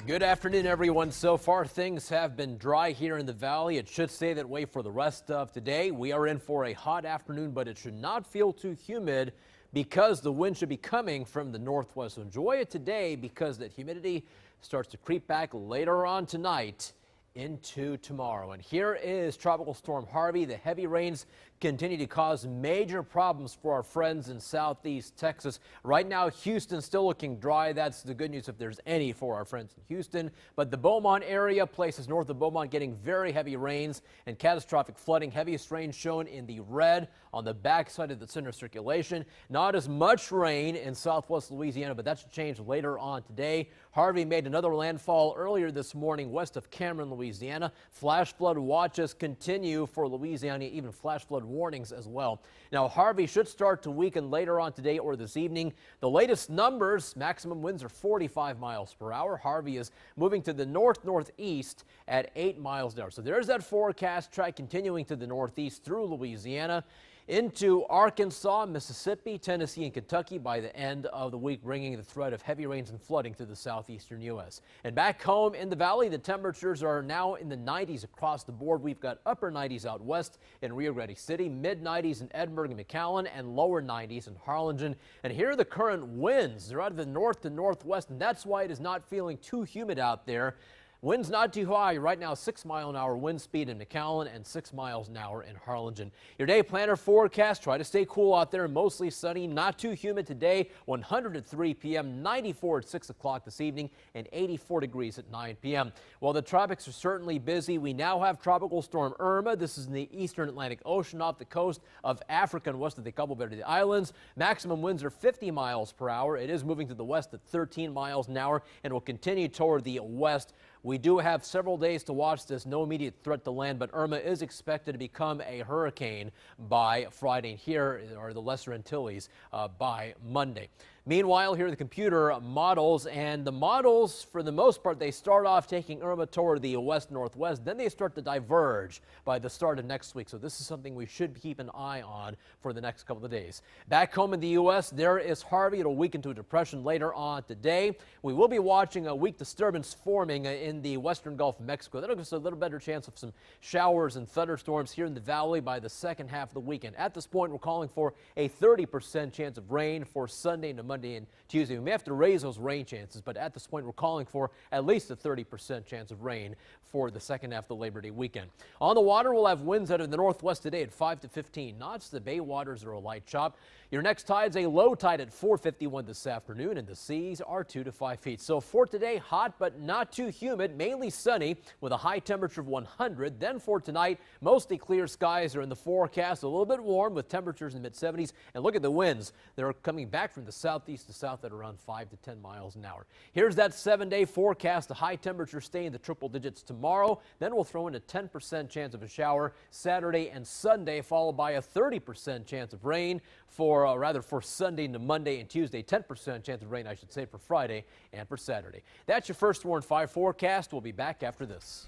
Good afternoon, everyone. So far, things have been dry here in the valley. It should stay that way for the rest of today. We are in for a hot afternoon, but it should not feel too humid because the wind should be coming from the northwest. So enjoy it today because that humidity starts to creep back later on tonight into tomorrow. And here is Tropical Storm Harvey. The heavy rains continue to cause major problems for our friends in southeast Texas. Right now, Houston still looking dry. That's the good news if there's any for our friends in Houston. But the Beaumont area, places north of Beaumont, getting very heavy rains and catastrophic flooding. Heaviest rain shown in the red on the backside of the center circulation. Not as much rain in southwest Louisiana, but that should change later on today. Harvey made another landfall earlier this morning west of Cameron, Louisiana. Flash flood watches continue for Louisiana, even flash flood warnings as well. Now, Harvey should start to weaken later on today or this evening. The latest numbers, maximum winds are 45 miles per hour. Harvey is moving to the northeast at 8 miles an hour. So there's that forecast track continuing to the northeast through Louisiana into Arkansas, Mississippi, Tennessee, and Kentucky by the end of the week, bringing the threat of heavy rains and flooding to the southeastern U.S. And back home in the valley, the temperatures are now in the 90s across the board. We've got upper 90s out west in Rio Grande City, mid 90s in Edinburgh and McAllen, and lower 90s in Harlingen. And here are the current winds. They're out of the north to northwest, and that's why it is not feeling too humid out there. Winds not too high right now, 6-mile-an-hour wind speed in McAllen and 6 miles an hour in Harlingen. Your day planner forecast, try to stay cool out there, mostly sunny, not too humid today, 100 at 3 p.m., 94 at 6 o'clock this evening, and 84 degrees at 9 p.m. While the tropics are certainly busy, we now have Tropical Storm Irma. This is in the eastern Atlantic Ocean off the coast of Africa and west of the Cabo Verde Islands. Maximum winds are 50 miles per hour. It is moving to the west at 13 miles an hour and will continue toward the west. We do have several days to watch this. No immediate threat to land, but Irma is expected to become a hurricane by Friday. Here are the Lesser Antilles by Monday. Meanwhile, here are the computer models, and the models, for the most part, they start off taking Irma toward the west-northwest. Then they start to diverge by the start of next week. So this is something we should keep an eye on for the next couple of days. Back home in the U.S., there is Harvey. It'll weaken to a depression later on today. We will be watching a weak disturbance forming in the western Gulf of Mexico. That'll give us a little better chance of some showers and thunderstorms here in the valley by the second half of the weekend. At this point, we're calling for a 30% chance of rain for Sunday into Monday and Tuesday. We may have to raise those rain chances, but at this point, we're calling for at least a 30% chance of rain for the second half of the Labor Day weekend. On the water, we'll have winds out of the northwest today at 5 to 15 knots. The bay waters are a light chop. Your next tide's a low tide at 4:51 this afternoon, and the seas are 2 to 5 feet. So for today, hot but not too humid, mainly sunny with a high temperature of 100. Then for tonight, mostly clear skies are in the forecast, a little bit warm with temperatures in the mid-70s. And look at the winds. They're coming back from the southeast to south at around 5 to 10 miles an hour. Here's that 7-day forecast. The high temperature stay in the triple digits tomorrow. Then we'll throw in a 10% chance of a shower Saturday and Sunday, followed by a 30% chance of rain for Sunday into Monday and Tuesday. 10% chance of rain, I should say, for Friday and for Saturday. That's your First Warn 5 forecast. We'll be back after this.